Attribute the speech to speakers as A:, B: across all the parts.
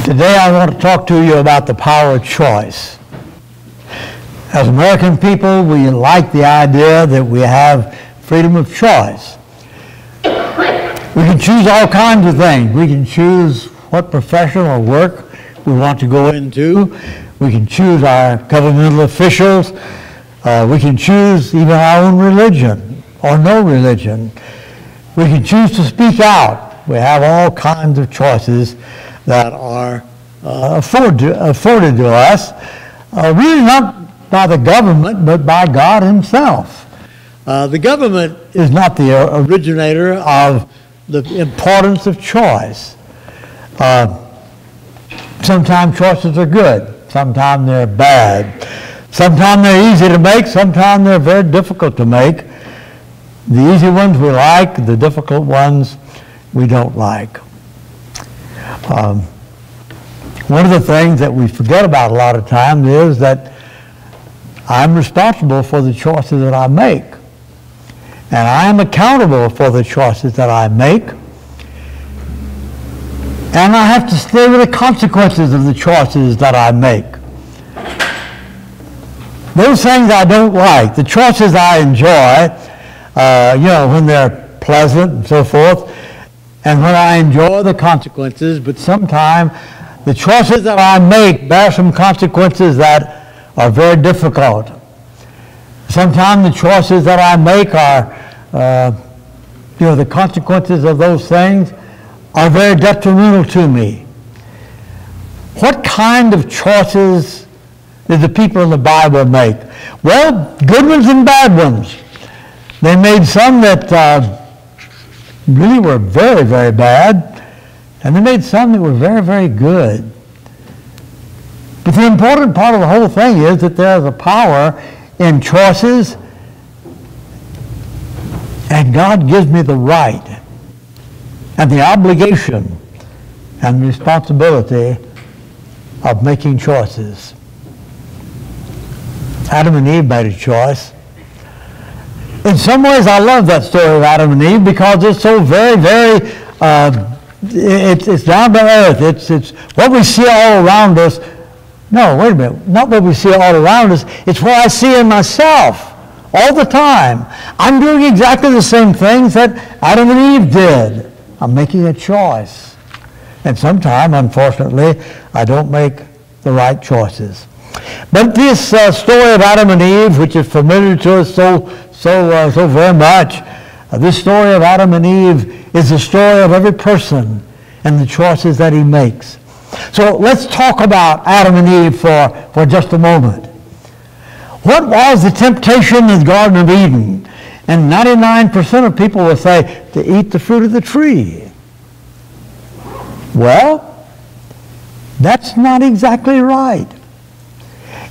A: Today I want to talk to you about the power of choice. As American people, we like the idea that we have freedom of choice. We can choose all kinds of things. We can choose what profession or work we want to go into. We can choose our governmental officials. We can choose even our own religion or no religion. We can choose to speak out. We have all kinds of choices that are afforded to us, really not by the government, but by God himself. The government is not the originator of the importance of choice. Sometimes choices are good, sometimes they're bad. Sometimes they're easy to make, sometimes they're very difficult to make. The easy ones we like, the difficult ones we don't like. One of the things that we forget about a lot of times is that I'm responsible for the choices that I make. And I am accountable for the choices that I make. And I have to live with the consequences of the choices that I make. Those things I don't like, the choices I enjoy, when they're pleasant and so forth, and when I enjoy the consequences, but sometimes the choices that I make bear some consequences that are very difficult. Sometimes the choices that I make are, the consequences of those things are very detrimental to me. What kind of choices did the people in the Bible make? Well, good ones and bad ones. They made some that really were very, very bad, and they made some that were very, very good. But the important part of the whole thing is that there's a power in choices, and God gives me the right and the obligation and the responsibility of making choices. Adam and Eve made a choice. In some ways, I love that story of Adam and Eve because it's so very, very, it's down to earth. It's what we see all around us. No, wait a minute. Not what we see all around us. It's what I see in myself all the time. I'm doing exactly the same things that Adam and Eve did. I'm making a choice. And sometimes, unfortunately, I don't make the right choices. But this story of Adam and Eve, which is familiar to us so very much, this story of Adam and Eve is the story of every person and the choices that he makes. So let's talk about Adam and Eve for just a moment. What was the temptation in the Garden of Eden? And 99% of people will say, to eat the fruit of the tree. Well, that's not exactly right.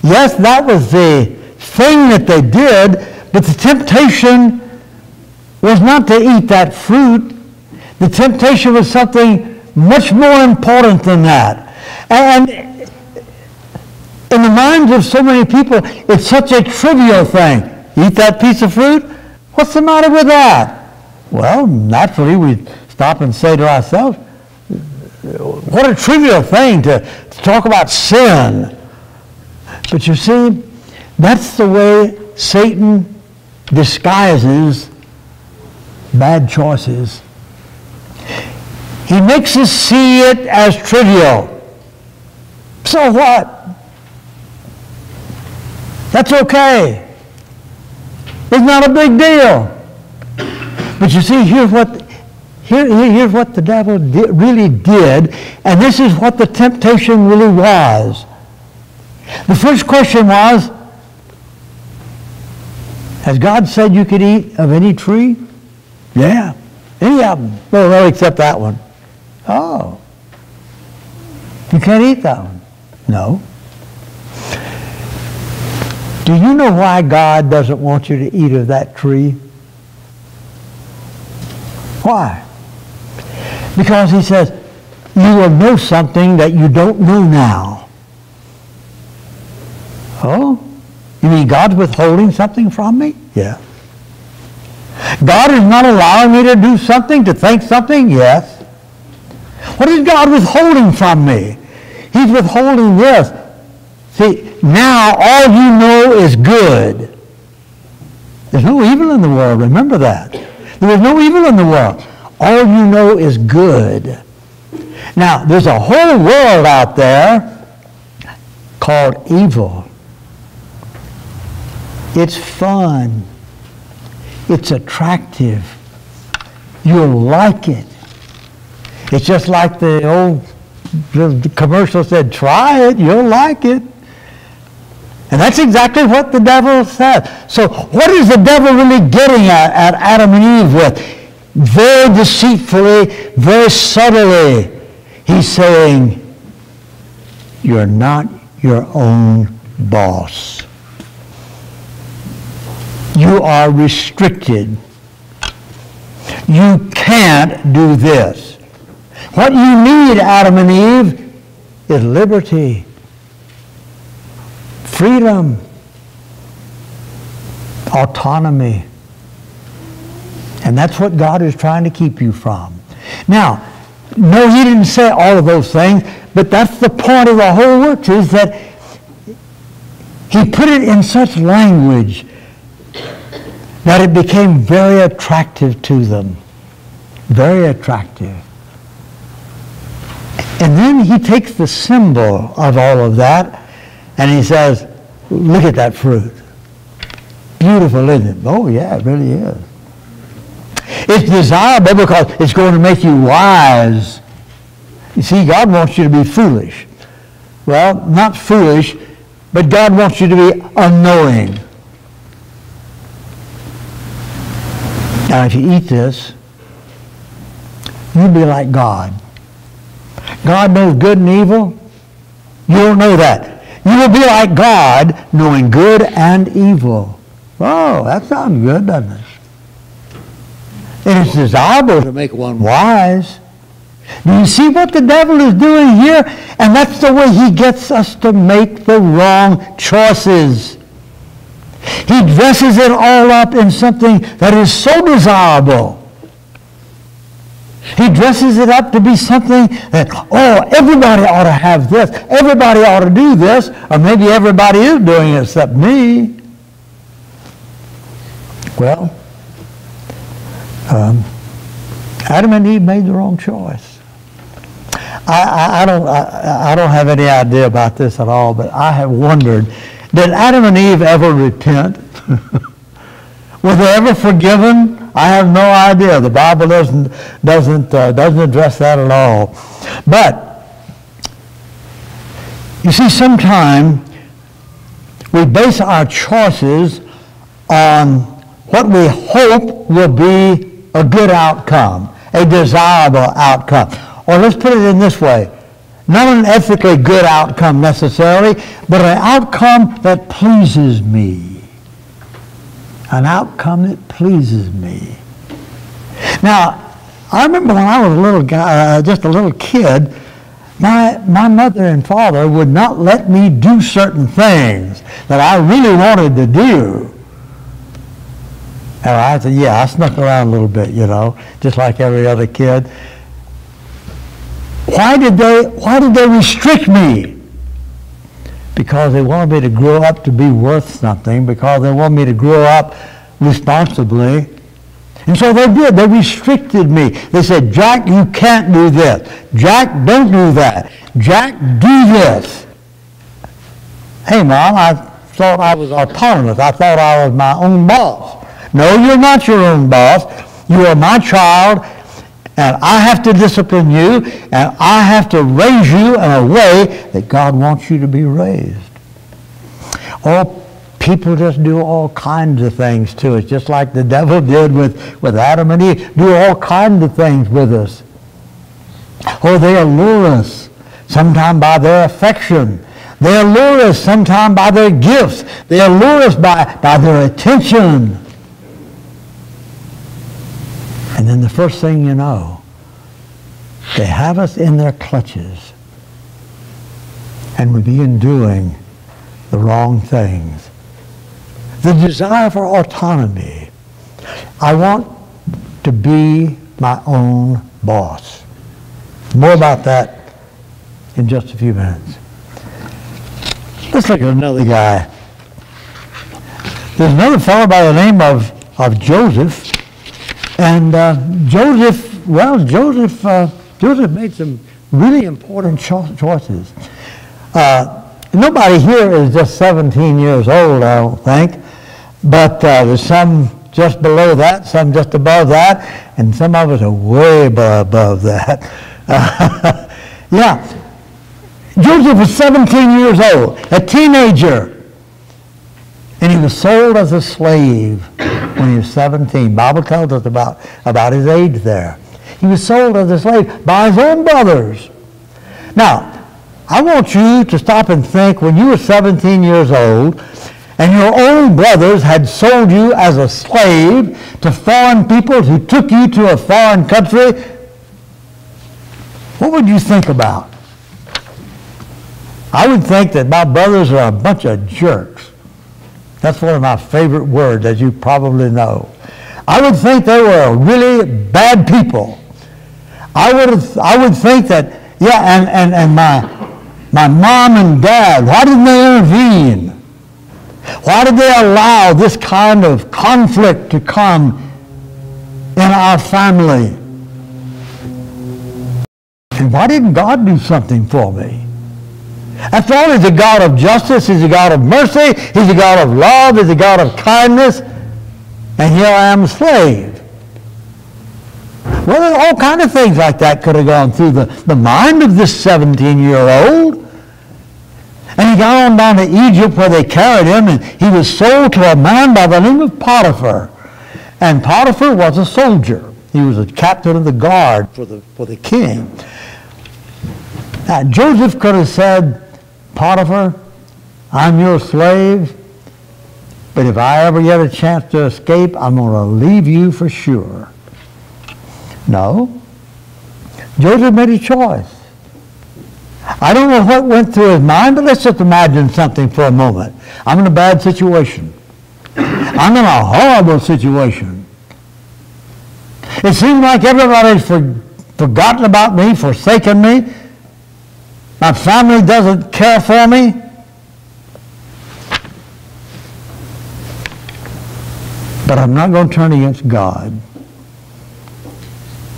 A: Yes, that was the thing that they did, but the temptation was not to eat that fruit. The temptation was something much more important than that. And in the minds of so many people, it's such a trivial thing. Eat that piece of fruit? What's the matter with that? Well, naturally we stop and say to ourselves, what a trivial thing to talk about sin. But you see, that's the way Satan disguises bad choices. He makes us see it as trivial. So what? That's okay. It's not a big deal. But you see, here's what the devil really did, and this is what the temptation really was. The first question was, has God said you could eat of any tree? Yeah, any of them. Well, except that one. Oh. You can't eat that one. No. Do you know why God doesn't want you to eat of that tree? Why? Because he says, you will know something that you don't know now. Oh? You mean God's withholding something from me? Yeah. God is not allowing me to do something, to think something? Yes. What is God withholding from me? He's withholding this. See, now all you know is good. There's no evil in the world. Remember that. There is no evil in the world. All you know is good. Now, there's a whole world out there called evil. It's fun. It's attractive. You'll like it. It's just like the commercial said, try it, you'll like it. And that's exactly what the devil said. So what is the devil really getting at Adam and Eve with? Very deceitfully, very subtly, he's saying, you're not your own boss. You are restricted. You can't do this. What you need, Adam and Eve, is liberty, freedom, autonomy. And that's what God is trying to keep you from. Now, no, he didn't say all of those things, but that's the point of the whole work, is that he put it in such language that it became very attractive to them. Very attractive. And then he takes the symbol of all of that and he says, look at that fruit. Beautiful, isn't it? Oh yeah, it really is. It's desirable because it's going to make you wise. You see, God wants you to be foolish. Well, not foolish, but God wants you to be unknowing. Now, if you eat this, you'll be like God. God knows good and evil. You don't know that. You will be like God, knowing good and evil. Oh, that sounds good, doesn't it? And it's desirable to make one wise. Do you see what the devil is doing here? And that's the way he gets us to make the wrong choices. He dresses it all up in something that is so desirable. He dresses it up to be something that, oh, everybody ought to have this. Everybody ought to do this. Or maybe everybody is doing it except me. Well, Adam and Eve made the wrong choice. I don't have any idea about this at all, but I have wondered, did Adam and Eve ever repent? Were they ever forgiven? I have no idea. The Bible doesn't address that at all. But you see, sometimes we base our choices on what we hope will be a good outcome, a desirable outcome. Or let's put it in this way, not an ethically good outcome necessarily, but an outcome that pleases me. An outcome that pleases me. Now, I remember when I was a little guy, just a little kid, my mother and father would not let me do certain things that I really wanted to do. And I said, yeah, I snuck around a little bit, you know, just like every other kid. Why did they restrict me? Because they wanted me to grow up to be worth something, because they wanted me to grow up responsibly. And so they did. They restricted me. They said, Jack, you can't do this. Jack, don't do that. Jack, do this. Hey, Mom, I thought I was autonomous. I thought I was my own boss. No, you're not your own boss. You are my child, and I have to discipline you, and I have to raise you in a way that God wants you to be raised. Or people just do all kinds of things to us, just like the devil did with Adam and Eve, do all kinds of things with us. Or they allure us, sometimes by their affection. They allure us sometimes by their gifts. They allure us by their attention. And then the first thing you know, they have us in their clutches. And we begin doing the wrong things. The desire for autonomy. I want to be my own boss. More about that in just a few minutes. Let's look at another guy. There's another fellow by the name of Joseph. And Joseph made some really important choices. Nobody here is just 17 years old, I don't think. But there's some just below that, some just above that, and some of us are way above that. Yeah. Joseph was 17 years old, a teenager. And he was sold as a slave when he was 17. The Bible tells us about his age there. He was sold as a slave by his own brothers. Now, I want you to stop and think, when you were 17 years old and your own brothers had sold you as a slave to foreign people who took you to a foreign country, what would you think about? I would think that my brothers are a bunch of jerks. That's one of my favorite words, as you probably know. I would think they were really bad people. I would think that, yeah, and my mom and dad, why didn't they intervene? Why did they allow this kind of conflict to come in our family? And why didn't God do something for me? After all, He's a God of justice, He's a God of mercy, He's a God of love, He's a God of kindness, and here I am a slave. Well, all kinds of things like that could have gone through the mind of this 17-year-old. And he got on down to Egypt where they carried him, and he was sold to a man by the name of Potiphar. And Potiphar was a soldier. He was a captain of the guard for the king. Now, Joseph could have said, Potiphar, I'm your slave, but if I ever get a chance to escape, I'm going to leave you for sure. No. Joseph made a choice. I don't know what went through his mind, but let's just imagine something for a moment. I'm in a bad situation. I'm in a horrible situation. It seems like everybody's forgotten about me, forsaken me. My family doesn't care for me. But I'm not going to turn against God.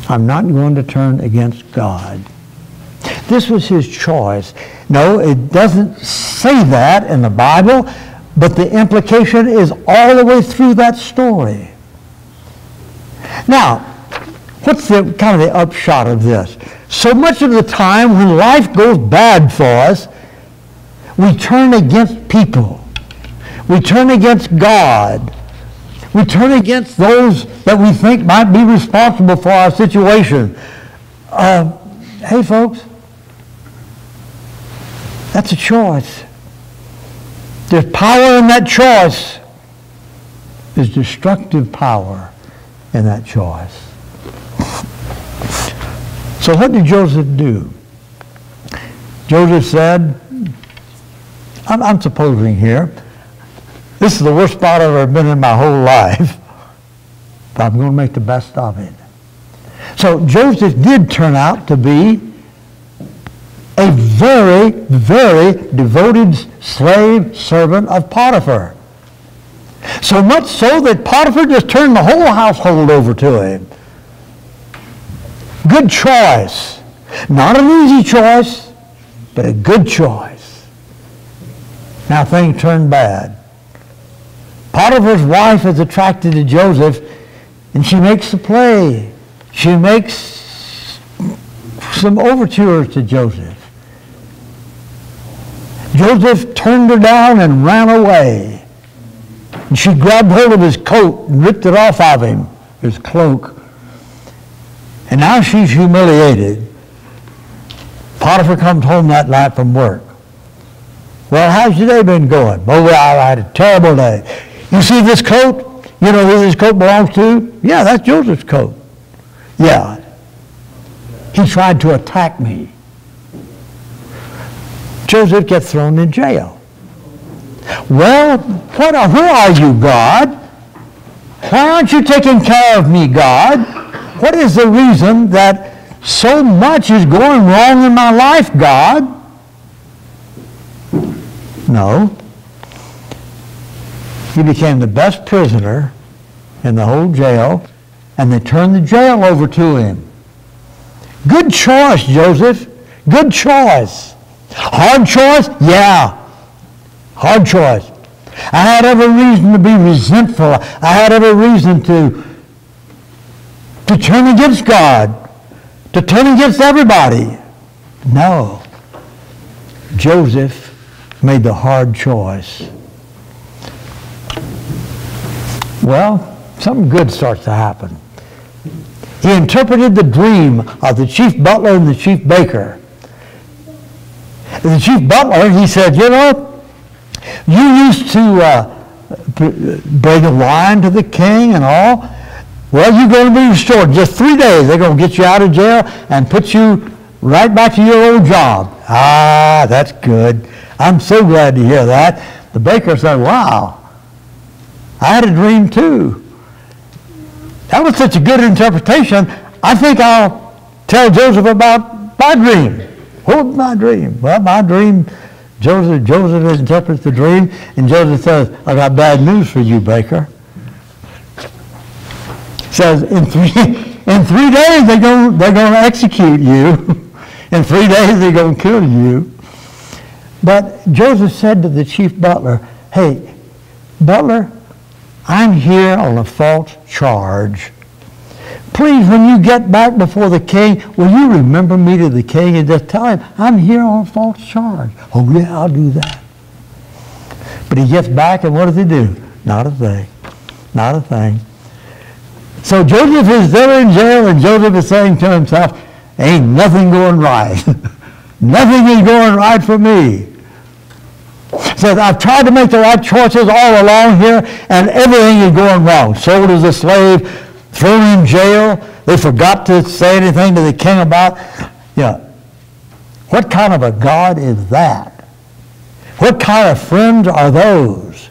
A: I'm not going to turn against God. This was his choice. No, it doesn't say that in the Bible, but the implication is all the way through that story. Now, what's the kind of the upshot of this? So much of the time when life goes bad for us, we turn against people. We turn against God. We turn against those that we think might be responsible for our situation. Hey, folks, that's a choice. There's power in that choice. There's destructive power in that choice. So what did Joseph do? Joseph said, I'm supposing here, this is the worst spot I've ever been in my whole life, but I'm going to make the best of it. So Joseph did turn out to be a very, very devoted slave servant of Potiphar. So much so that Potiphar just turned the whole household over to him. Good choice. Not an easy choice, but a good choice. Now things turned bad. Potiphar's wife is attracted to Joseph, and she makes the play. She makes some overtures to Joseph. Joseph turned her down and ran away. And she grabbed hold of his coat and ripped it off of him, his cloak. And now she's humiliated. Potiphar comes home that night from work. Well, how's your day been going? Oh, well, I had a terrible day. You see this coat? You know who this coat belongs to? Yeah, that's Joseph's coat. Yeah. He tried to attack me. Joseph gets thrown in jail. Well, who are you, God? Why aren't you taking care of me, God? What is the reason that so much is going wrong in my life, God. No. He became the best prisoner in the whole jail, and they turned the jail over to him. Good choice, Joseph. Good choice. Hard choice? Yeah. Hard choice. I had every reason to be resentful. I had every reason to turn against God, to turn against everybody. No. Joseph made the hard choice. Well, something good starts to happen. He interpreted the dream of the chief butler and the chief baker. The chief butler, he said, you know, you used to bring a wine to the king and all. Well, you're going to be restored. Just 3 days, they're going to get you out of jail and put you right back to your old job. Ah, that's good. I'm so glad to hear that. The baker said, wow, I had a dream too. That was such a good interpretation. I think I'll tell Joseph about my dream. What was my dream? Well, my dream, Joseph interprets the dream, and Joseph says, I got bad news for you, baker. Says, in 3 days they're going to execute you. In 3 days they're going to kill you. But Joseph said to the chief butler, hey, butler, I'm here on a false charge. Please, when you get back before the king, will you remember me to the king and just tell him I'm here on a false charge? Oh yeah, I'll do that. But he gets back, and what does he do? Not a thing. Not a thing. So Joseph is there in jail, and Joseph is saying to himself, ain't nothing going right. Nothing is going right for me. Says, I've tried to make the right choices all along here, and everything is going wrong. Sold as a slave, thrown in jail. They forgot to say anything to the king about. What kind of a God is that? What kind of friends are those?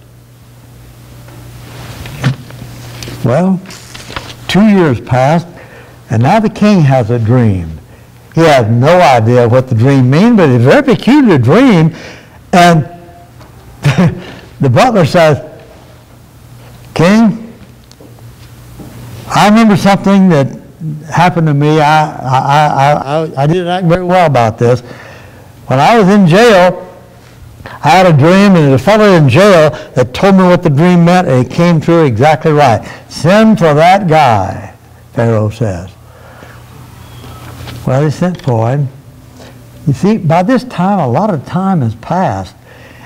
A: Well, 2 years passed, and now the king has a dream. He has no idea what the dream means, but it's a very peculiar dream. And the butler says, King, I remember something that happened to me. I didn't act very well about this. When I was in jail, I had a dream, and there was a fellow in jail that told me what the dream meant, and it came true exactly right. Send for that guy, Pharaoh says. Well, he sent for him. You see, by this time, a lot of time has passed.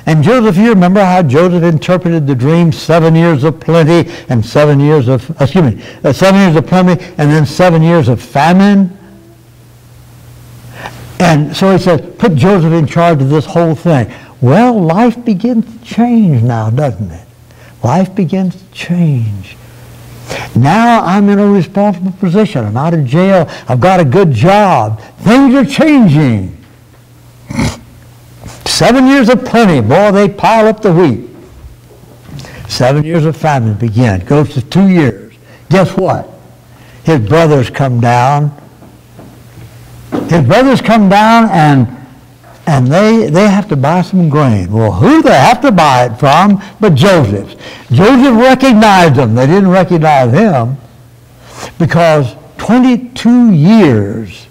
A: And Joseph, you remember how Joseph interpreted the dream, 7 years of plenty and 7 years of, 7 years of plenty and then 7 years of famine? And so he says, put Joseph in charge of this whole thing. Well, life begins to change now, doesn't it? Life begins to change. Now I'm in a responsible position. I'm out of jail. I've got a good job. Things are changing. 7 years of plenty. Boy, they pile up the wheat. 7 years of famine begin. Goes to 2 years. Guess what? His brothers come down. His brothers come down and they have to buy some grain. Well, who do they have to buy it from but Joseph? Joseph recognized them. They didn't recognize him because 22 years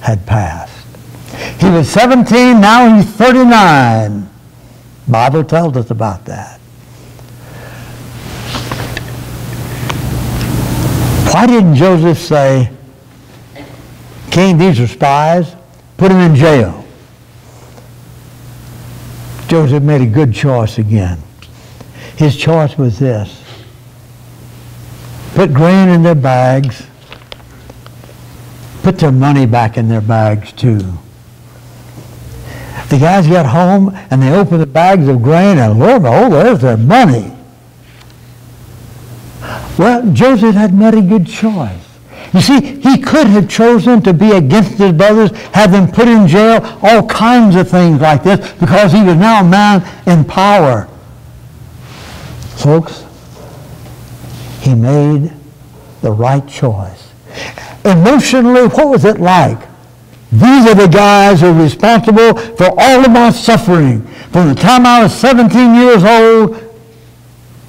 A: had passed. He was 17, now he's 39. The Bible tells us about that. Why didn't Joseph say, King, these are spies, put them in jail? Joseph made a good choice again. His choice was this. Put grain in their bags. Put their money back in their bags too. The guys got home and they opened the bags of grain and lo and behold, there's their money. Well, Joseph had made a good choice. You see, he could have chosen to be against his brothers, have them put in jail, all kinds of things like this, because he was now a man in power. Folks, he made the right choice. emotionally, what was it like? These are the guys who are responsible for all of my suffering from the time I was 17 years old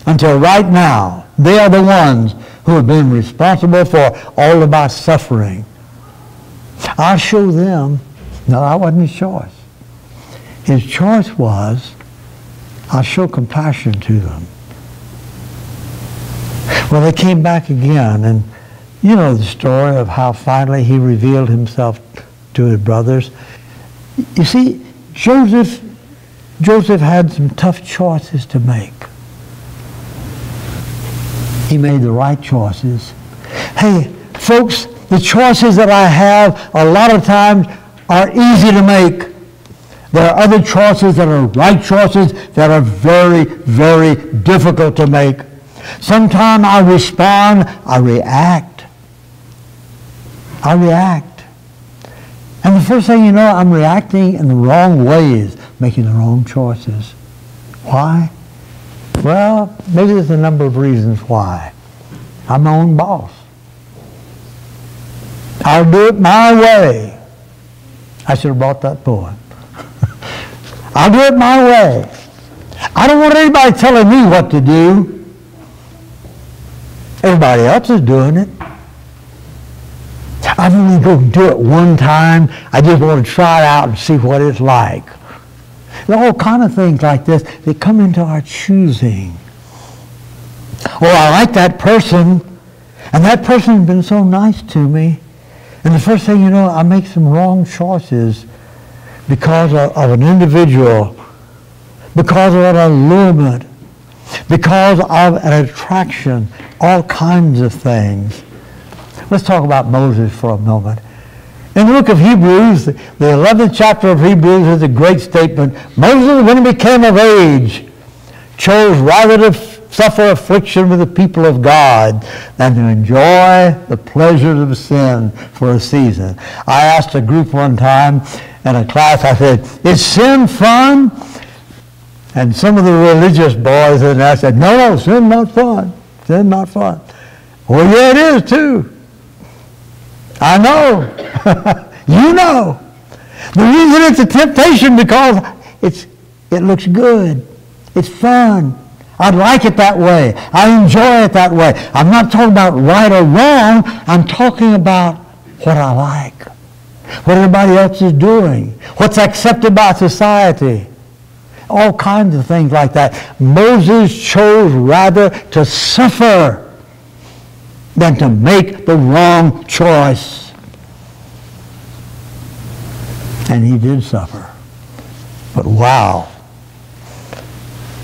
A: until right now. They are the ones who have been responsible for all of my suffering. I'll show them. No, that wasn't his choice. His choice was, I'll show compassion to them. Well, they came back again, and you know the story of how finally he revealed himself to his brothers. You see, Joseph had some tough choices to make. He made the right choices. Hey, folks, the choices that I have a lot of times are easy to make. There are other choices that are right choices that are very, very difficult to make. Sometimes I respond, I react. And the first thing you know, I'm reacting in the wrong ways, making the wrong choices. Why? Well, maybe there's a number of reasons why. I'm my own boss. I'll do it my way. I should have brought that poem. I'll do it my way. I don't want anybody telling me what to do. Everybody else is doing it. I'm only going to do it one time. I just want to try it out and see what it's like. There are all kind of things like this that come into our choosing. Or I like that person, and that person's been so nice to me. And the first thing you know, I make some wrong choices because of an individual, because of an allurement, because of an attraction, all kinds of things. Let's talk about Moses for a moment. In the book of Hebrews, the 11th chapter of Hebrews is a great statement. Moses, when he became of age, chose rather to suffer affliction with the people of God than to enjoy the pleasures of sin for a season. I asked a group one time in a class, I said, is sin fun? And some of the religious boys in there said, no, sin not fun. Sin not fun. Well, yeah, it is too. I know. You know. The reason it's a temptation because it looks good. It's fun. I like it that way. I enjoy it that way. I'm not talking about right or wrong. I'm talking about what I like. What everybody else is doing. What's accepted by society. All kinds of things like that. Moses chose rather to suffer than to make the wrong choice. And he did suffer. But wow.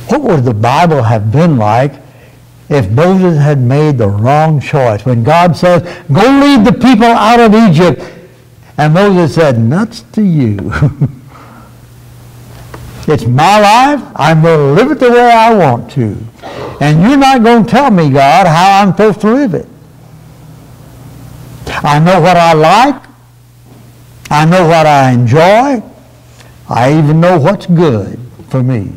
A: What would the Bible have been like if Moses had made the wrong choice? When God says, go lead the people out of Egypt. And Moses said, nuts to you. It's my life. I'm going to live it the way I want to. And you're not going to tell me, God, how I'm supposed to live it. I know what I like. I know what I enjoy. I even know what's good for me.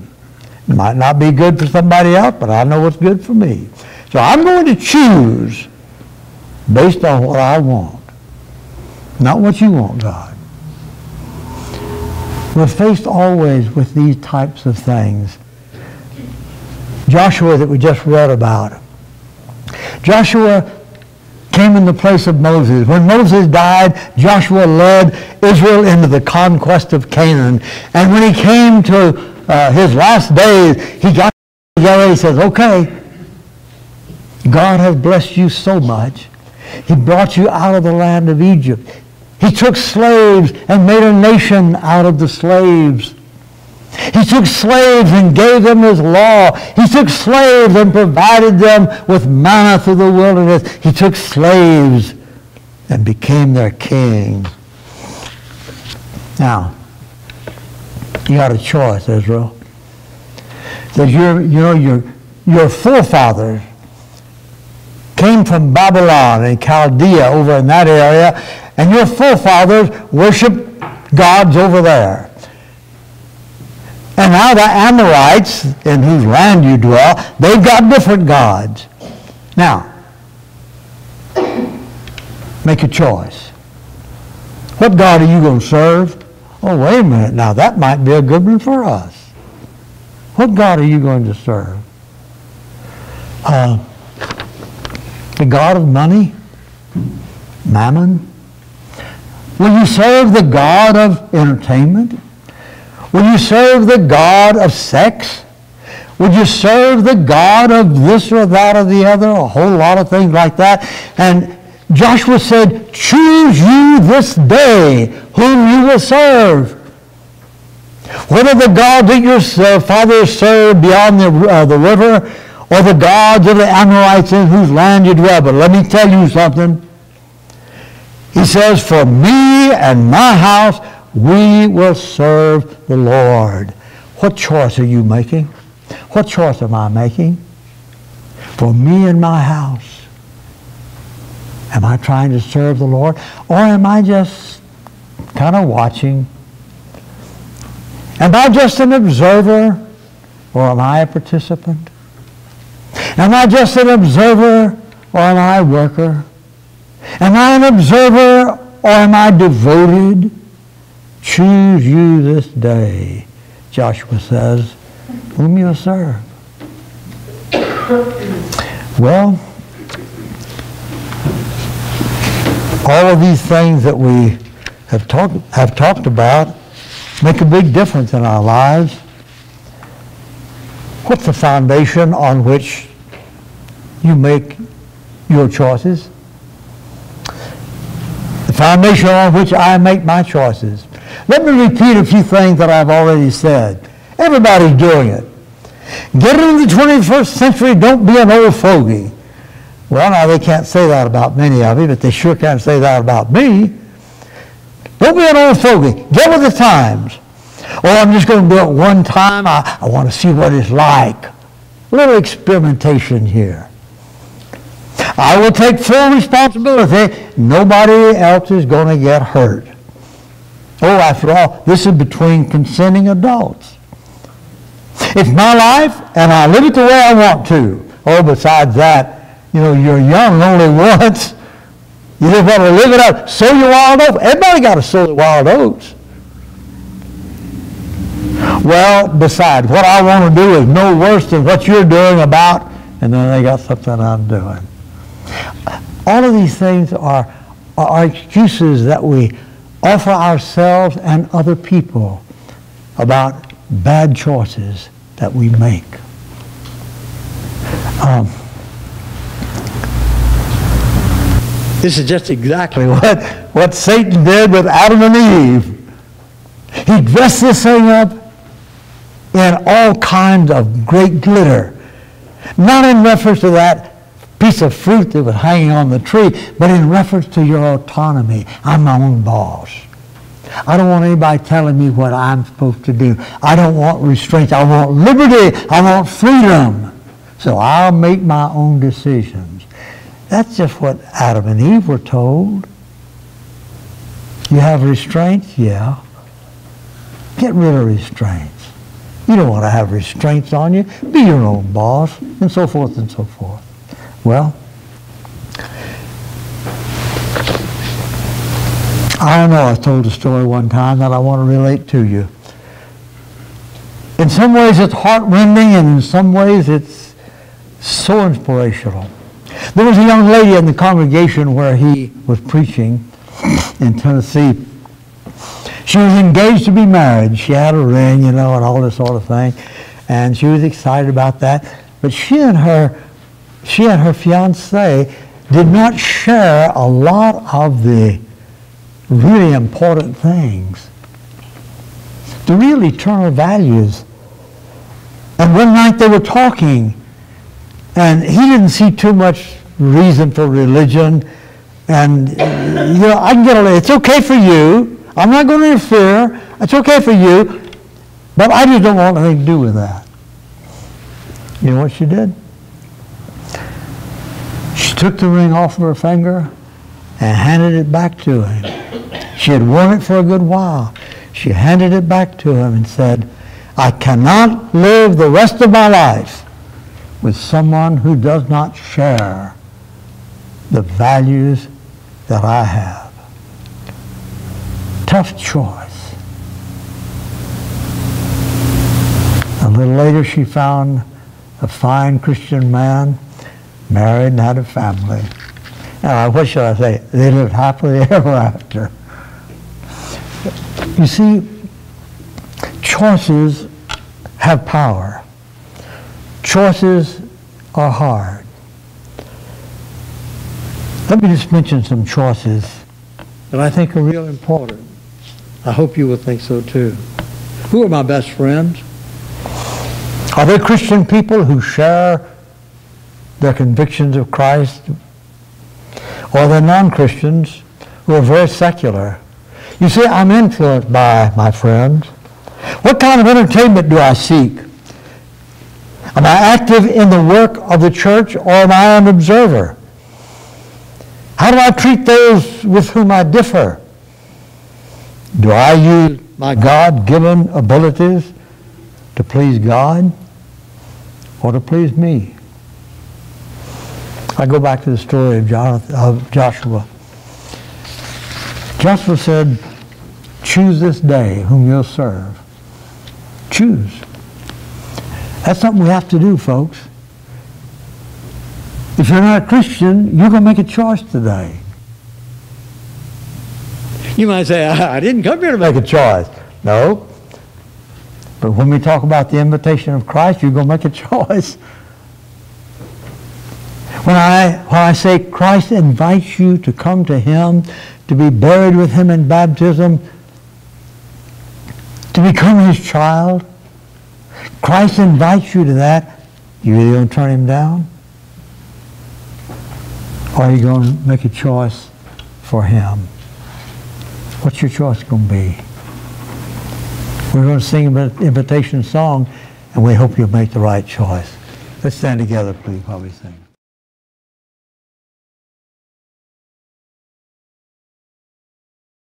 A: It might not be good for somebody else, but I know what's good for me. So I'm going to choose based on what I want. Not what you want, God. We're faced always with these types of things. Joshua that we just read about. Joshua came in the place of Moses. When Moses died, Joshua led Israel into the conquest of Canaan. And when he came to his last days, he got together and he says, okay, God has blessed you so much. He brought you out of the land of Egypt. He took slaves and made a nation out of the slaves. He took slaves and gave them his law. He took slaves and provided them with manna through the wilderness. He took slaves and became their king. Now, you got a choice, Israel. That your forefathers came from Babylon and Chaldea over in that area, and your forefathers worshiped gods over there. And now the Amorites, in whose land you dwell, they've got different gods. Now, Make a choice. What God are you going to serve? Oh, wait a minute. Now, that might be a good one for us. What God are you going to serve? The God of money? Mammon? Will you serve the God of entertainment? Will you serve the God of sex? Would you serve the God of this or that or the other? A whole lot of things like that. And Joshua said, choose you this day whom you will serve. Whether the God that your fathers served beyond the river, or the gods of the Amorites in whose land you dwell. But let me tell you something. He says, for me and my house, we will serve the Lord. What choice are you making? What choice am I making? For me and my house. Am I trying to serve the Lord? Or am I just kind of watching? Am I just an observer? Or am I a participant? Am I just an observer? Or am I a worker? Am I an observer? Or am I devoted? Choose you this day, Joshua says, whom you'll serve. Well, all of these things that we have talked about make a big difference in our lives. What's the foundation on which you make your choices? The foundation on which I make my choices. Let me repeat a few things that I've already said. Everybody's doing it. Get into the 21st century, don't be an old fogey. Well, now they can't say that about many of you, but they sure can say that about me. Don't be an old fogey. Get with the times. Oh, I'm just going to do it one time. I want to see what it's like. A little experimentation here. I will take full responsibility. Nobody else is going to get hurt. Oh, after all, this is between consenting adults. It's my life, and I live it the way I want to. Oh, besides that, you're young only once. You just want to live it up. Sow your wild oats. Everybody got to sow the wild oats. Well, besides, what I want to do is no worse than what you're doing about, and then they got something I'm doing. All of these things are excuses that we offer ourselves and other people about bad choices that we make. This is just exactly what Satan did with Adam and Eve. He dressed this thing up in all kinds of great glitter. Not in reference to that piece of fruit that was hanging on the tree, but in reference to your autonomy. I'm my own boss. I don't want anybody telling me what I'm supposed to do. I don't want restraints. I want liberty. I want freedom. So I'll make my own decisions. That's just what Adam and Eve were told. You have restraints? Yeah. Get rid of restraints. You don't want to have restraints on you. Be your own boss, and so forth and so forth. Well, I know I told a story one time that I want to relate to you. In some ways it's heart-rending, and in some ways it's so inspirational. There was a young lady in the congregation where he was preaching in Tennessee. She was engaged to be married. She had a ring, and all this sort of thing. And she was excited about that. But she and her fiancé did not share a lot of the really important things, the real eternal values. And one night they were talking, and he didn't see too much reason for religion. And, I can get it's okay for you. I'm not going to interfere. It's okay for you. But I just don't want anything to do with that. You know what she did? She took the ring off of her finger and handed it back to him. She had worn it for a good while. She handed it back to him and said, I cannot live the rest of my life with someone who does not share the values that I have. Tough choice. A little later she found a fine Christian man, married and had a family. What should I say? They lived happily ever after. You see, choices have power. Choices are hard. Let me just mention some choices that I think are real important. I hope you will think so too. Who are my best friends? Are they Christian people who share their convictions of Christ? Or are they non-Christians who are very secular? You see, I'm influenced by my friends. What kind of entertainment do I seek? Am I active in the work of the church, or am I an observer? How do I treat those with whom I differ? Do I use my God-given abilities to please God or to please me? I go back to the story of Joshua. Joshua said, choose this day whom you'll serve. Choose. That's something we have to do, folks. If you're not a Christian, you're going to make a choice today. You might say, I didn't come here to make a choice. No. But when we talk about the invitation of Christ, you're going to make a choice. When I say Christ invites you to come to Him, to be buried with Him in baptism, to become His child, Christ invites you to that, you either going to turn Him down, or are you going to make a choice for Him? What's your choice going to be? We're going to sing an invitation song, and we hope you'll make the right choice. Let's stand together, please, while we sing.